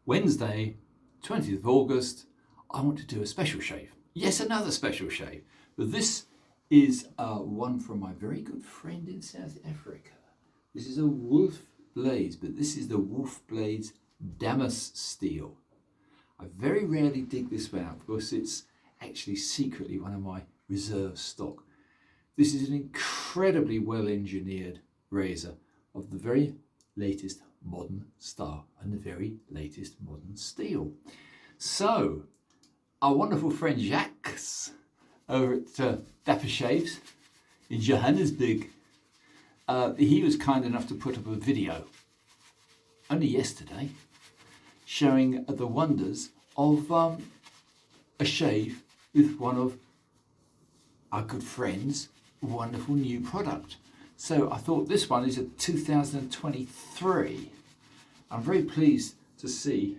Wednesday, 20th of August, I want to do a special shave. Yes, another special shave. But this is one from my very good friend in South Africa. This is a Woolfblades, but this is the Woolfblades Damasteel. I very rarely dig this one out because it's actually secretly one of my reserve stock. This is an incredibly well engineered razor of the very latest modern style and the very latest modern steel. So our wonderful friend Jaques over at Dapper Shaves in Johannesburg, he was kind enough to put up a video only yesterday showing the wonders of a shave with one of our good friends' wonderful new product. So I thought this one is a 2023. I'm very pleased to see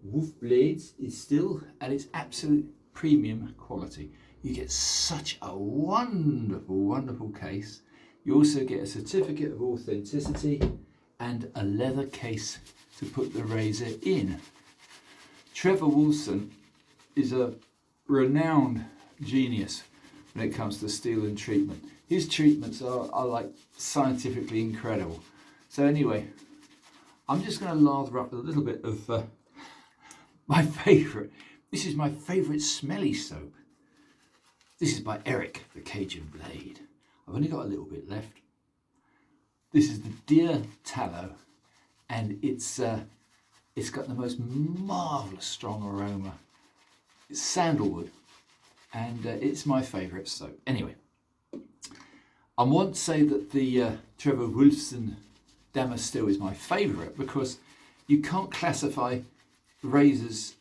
Woolfblades is still at its absolute premium quality. You get such a wonderful, wonderful case. You also get a certificate of authenticity and a leather case to put the razor in. Trevor is a renowned genius when it comes to steel and treatment. His treatments are like scientifically incredible. So anyway, I'm just going to lather up a little bit of my favourite. This is my favourite smelly soap. This is by Eric, the Cajun Blade. I've only got a little bit left. This is the Deer Tallow, and it's got the most marvellous strong aroma. It's sandalwood, and it's my favourite soap. Anyway, I won't say that the Trevor Wolfson Damasteel is my favourite because you can't classify razors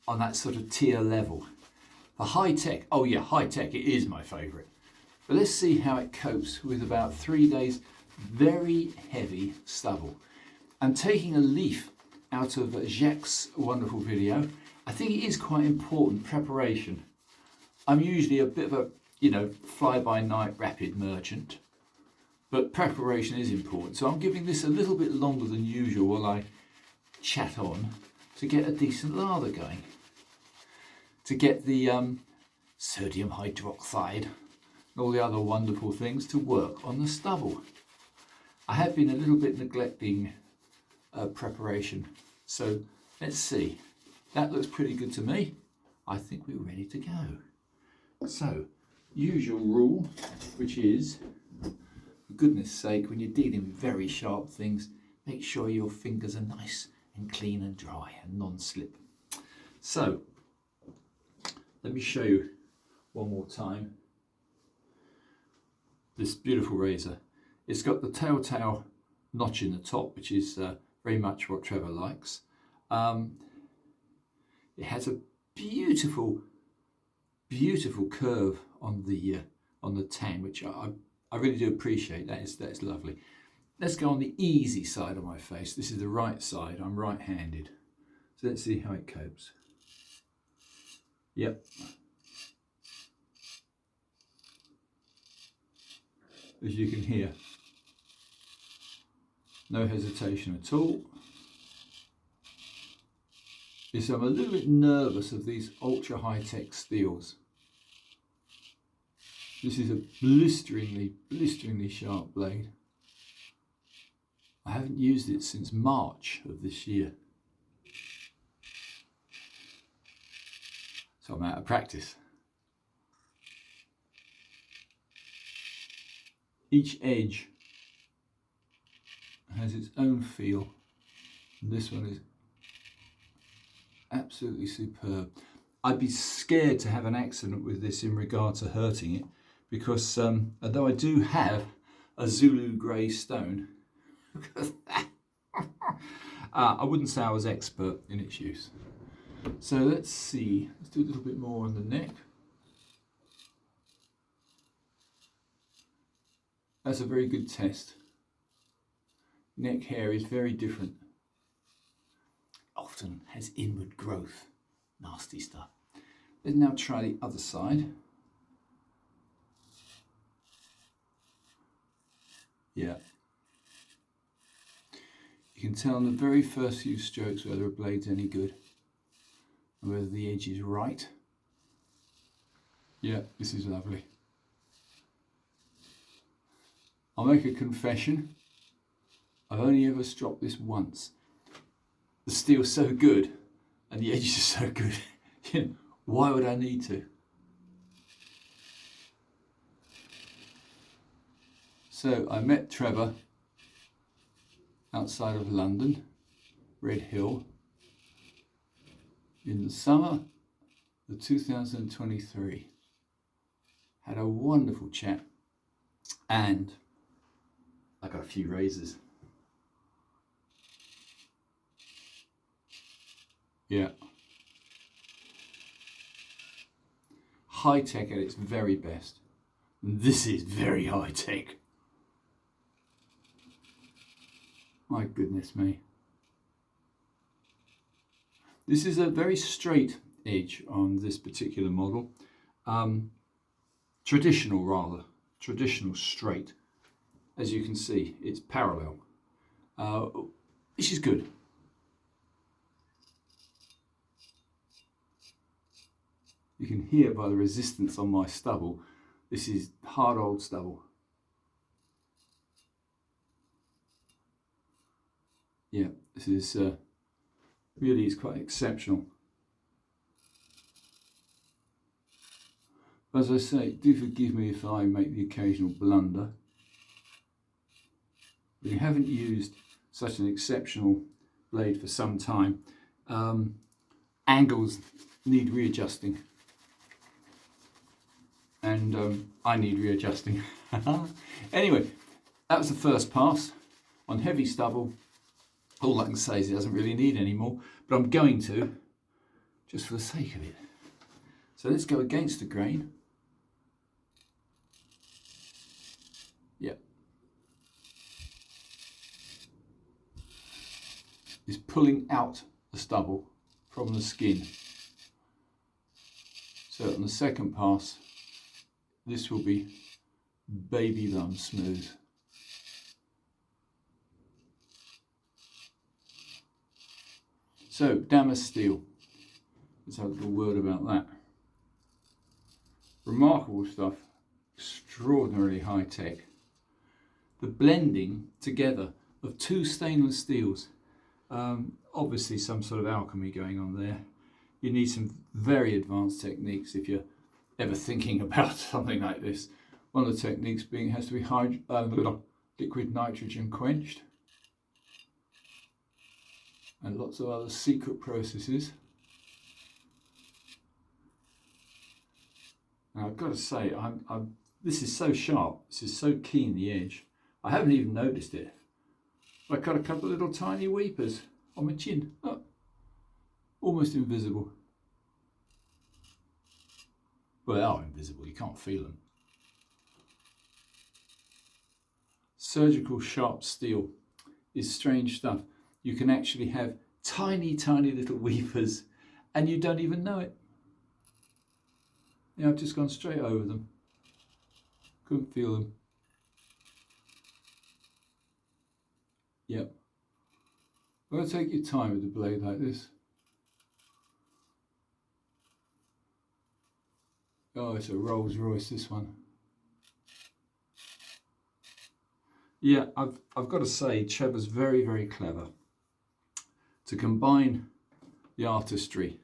on that sort of tier level. For high tech, oh yeah, high tech, it is my favourite. But let's see how it copes with about 3 days very heavy stubble. I'm taking a leaf out of Jaques' wonderful video. I think it is quite important preparation. I'm usually a bit of a, fly-by-night rapid merchant, but preparation is important. So I'm giving this a little bit longer than usual while I chat on to get a decent lather going, to get the sodium hydroxide and all the other wonderful things to work on the stubble. I have been a little bit neglecting preparation, so let's see. That looks pretty good to me. I think we're ready to go. So, usual rule, which is, for goodness sake, when you're dealing with very sharp things, make sure your fingers are nice and clean and dry and non-slip. So, let me show you one more time this beautiful razor. It's got the telltale notch in the top, which is very much what Trevor likes. It has a beautiful, beautiful curve on the tang, which I really do appreciate. That is lovely. Let's go on the easy side of my face. This is the right side. I'm right-handed. So let's see how it copes. Yep. As you can hear, no hesitation at all. Yes, I'm a little bit nervous of these ultra high-tech steels. This is a blisteringly sharp blade. I haven't used it since March of this year. So I'm out of practice. Each edge has its own feel, and this one is absolutely superb. I'd be scared to have an accident with this in regard to hurting it, because although I do have a Zulu grey stone, I wouldn't say I was expert in its use. So let's see, let's do a little bit more on the neck. That's a very good test. Neck hair is very different. Often has inward growth. Nasty stuff. Let's now try the other side. Yeah. You can tell on the very first few strokes whether a blade's any good and whether the edge is right. Yeah, this is lovely. I'll make a confession. I've only ever stropped this once. The steel's so good and the edges are so good. Why would I need to? So I met Trevor outside of London, Red Hill, in the summer of 2023. Had a wonderful chat and I got a few razors. Yeah. High tech at its very best. This is very high tech. My goodness me. This is a very straight edge on this particular model. Traditional rather. Traditional straight. As you can see, it's parallel. Which is good. You can hear by the resistance on my stubble, this is hard old stubble. Yeah, this is really is quite exceptional. As I say, do forgive me if I make the occasional blunder. We haven't used such an exceptional blade for some time. Angles need readjusting. And I need readjusting. Anyway, that was the first pass on heavy stubble. All I can say is it doesn't really need any more, but I'm going to, just for the sake of it. So let's go against the grain. Yep. It's pulling out the stubble from the skin. So on the second pass, this will be baby bum smooth. So, Damasteel. Let's have a little word about that. Remarkable stuff. Extraordinarily high tech. The blending together of two stainless steels. Obviously some sort of alchemy going on there. You need some very advanced techniques if you're ever thinking about something like this. One of the techniques being it has to be liquid nitrogen quenched. And lots of other secret processes. Now I've got to say, this is so sharp, this is so keen, the edge. I haven't even noticed it. I've got a couple of little tiny weepers on my chin. Oh, almost invisible. Well, they are invisible, you can't feel them. Surgical sharp steel is strange stuff. You can actually have tiny, tiny little weepers and you don't even know it. Yeah, I've just gone straight over them. Couldn't feel them. Yep. Well, take your time with a blade like this. Oh, it's a Rolls Royce, this one. Yeah, I've got to say, Trevor's very, very clever to combine the artistry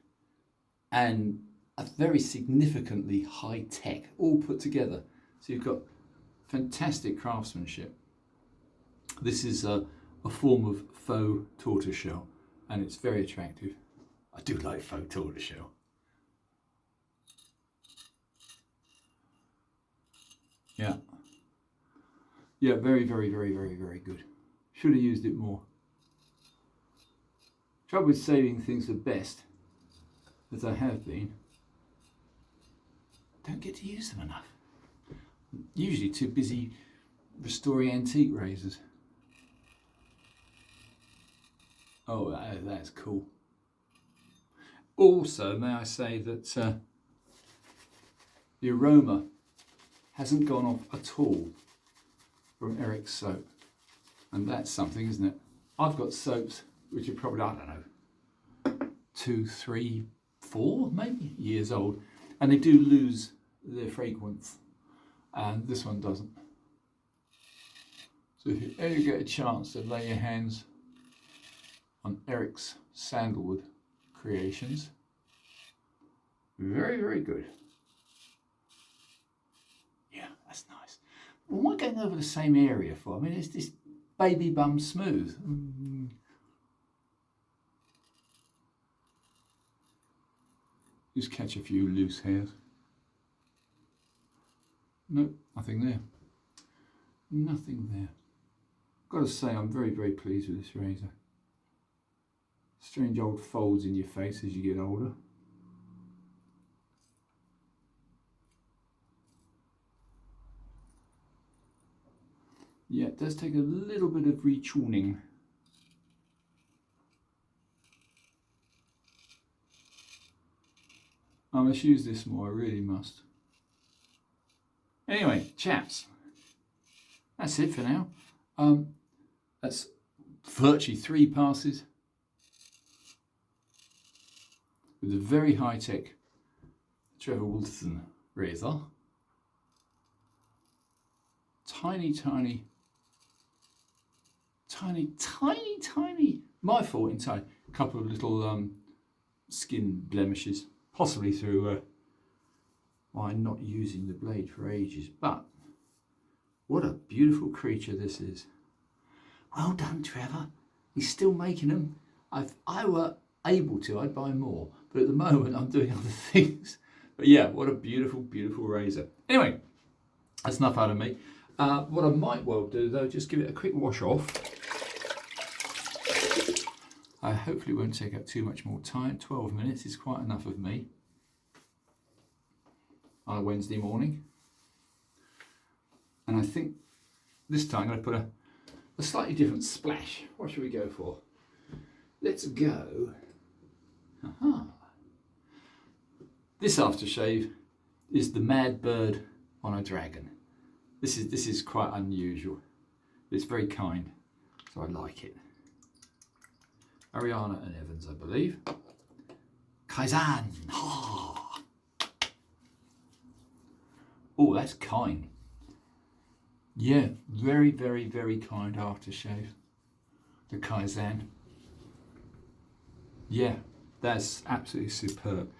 and a very significantly high tech all put together. So you've got fantastic craftsmanship. This is a form of faux tortoiseshell and it's very attractive. I do like faux tortoiseshell. Yeah. Yeah, very, very, very, very, very good. Should have used it more. Trouble with saving things for best, as I have been, don't get to use them enough. Usually too busy restoring antique razors. Oh, that's cool. Also, may I say that the aroma hasn't gone off at all from Eric's soap. And that's something, isn't it? I've got soaps which are probably, I don't know, 2, 3, 4 maybe years old, and they do lose their fragrance, and this one doesn't. So if you ever get a chance to lay your hands on Eric's sandalwood creations, very, very good. Yeah, that's nice. What am I going over the same area for? I mean, it's this baby bum smooth. Just catch a few loose hairs. Nope, nothing there. Nothing there. Got to say, I'm very, very pleased with this razor. Strange old folds in your face as you get older. Yeah, it does take a little bit of retuning. I must use this more, I really must. Anyway, chaps, that's it for now. That's virtually 3 passes with a very high-tech Trevor Woolfblades razor. Tiny, my fault inside, a couple of little skin blemishes, possibly through why not using the blade for ages, but what a beautiful creature this is. Well done, Trevor. He's still making them. If I were able to, I'd buy more, but at the moment I'm doing other things. But yeah, what a beautiful, beautiful razor. Anyway, that's enough out of me. What I might well do though, just give it a quick wash off. I hopefully won't take up too much more time. 12 minutes is quite enough of me on a Wednesday morning. And I think this time I'm going to put a slightly different splash. What should we go for? Let's go. Aha. This aftershave is the mad bird on a dragon. This is quite unusual. It's very kind, so I like it. Ariana and Evans, I believe. Kaizen. Oh, that's kind. Yeah, very, very, very kind aftershave. The Kaizen. Yeah, that's absolutely superb.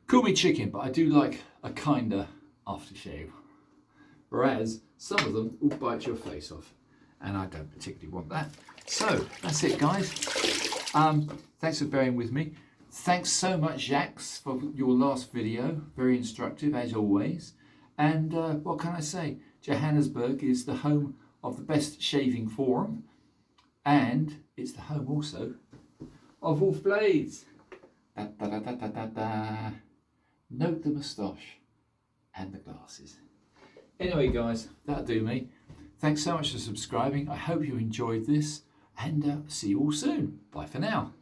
Call me chicken, but I do like a kinder aftershave. Whereas some of them will bite your face off, and I don't particularly want that. So that's it, guys. Thanks for bearing with me. Thanks so much, Jaques, for your last video. Very instructive, as always. And what can I say? Johannesburg is the home of the best shaving forum, and it's the home also of Woolfblades. Note the moustache and the glasses. Anyway, guys, that'll do me. Thanks so much for subscribing. I hope you enjoyed this, and see you all soon. Bye for now.